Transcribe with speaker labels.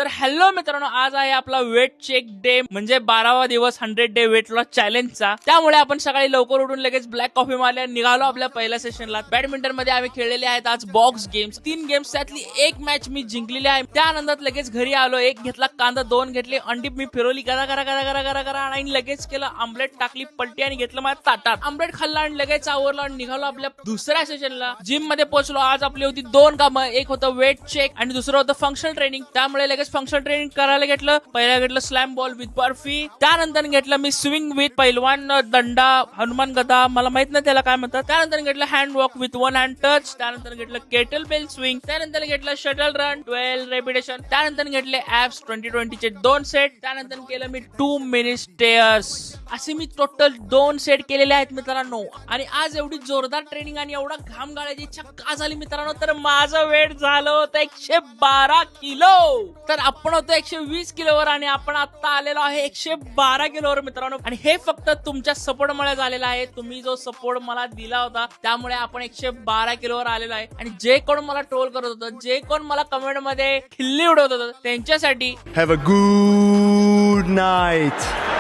Speaker 1: तर हॅलो मित्रांनो, आज आहे आपला वेट चेक डे म्हणजे 12वा दिवस 100 डे वेट लॉस चॅलेंजचा. त्यामुळे आपण सकाळी लवकर उठून लगेच ब्लॅक कॉफी मारल्या निघालो आपल्या पहिल्या सेशनला. बॅडमिंटन मध्ये आम्ही खेळलेले आहेत आज बॉक्स गेम्स. 3 गेम्स त्यातली एक मॅच मी जिंकलेली आहे. त्या आनंदात लगेच घरी आलो. एक घेतला कांदा, 2 घेतले अंडी मी फिरवली करा करा करा करा करा करा आणि लगेच केलं आमलेट, टाकली पलटी आणि घेतलं माझ्या ताटात. आमलेट खाल्ला आणि लगेच आवरला आणि निघालो आपल्या दुसऱ्या सेशनला. जिम मध्ये पोहोचलो. आज आपली होती 2 कामं. एक होतं वेट चेक आणि दुसरं होतं फंक्शनल ट्रेनिंग. त्यामुळे लगेच फंक्शनल ट्रेनिंग करायला घेतलं. पहिला घेतलं स्लॅम बॉल विथ बर्फी. त्यानंतर घेतलं मी स्विंग विथ पैलवान दंडा, हनुमान गदा, मला माहित नाही त्याला काय म्हणतात. त्यानंतर घेतलं hand walk with 1 hand touch. त्यानंतर घेतलं केटल बेल स्विंग. त्यानंतर घेतलं शटल रन 12 रेपिटेशन. त्यानंतर घेतले ऍप्स 2020 चे 2 सेट. त्यानंतर केलं मी 2 मिनिट स्टेअर्स. असे मी टोटल 2 सेट केलेले आहेत मित्रांनो. आणि आज एवढी जोरदार ट्रेनिंग आणि एवढा घाम गाळायची इच्छा का झाली मित्रांनो, तर माझं वेट झालं होतं 112 किलो. तर आपण होतो 120 किलोवर आणि आपण आता आलेलो आहे 112 किलोवर मित्रांनो. आणि हे फक्त तुमच्या सपोर्ट मुळे झालेलं आहे. तुम्ही जो सपोर्ट मला दिला होता त्यामुळे आपण 112 किलोवर आलेलो आहे. आणि जे कोण मला ट्रोल करत होतं, जे कोण मला कमेंट मध्ये खिल्ली उडवत होतं, त्यांच्यासाठी
Speaker 2: Have a good night.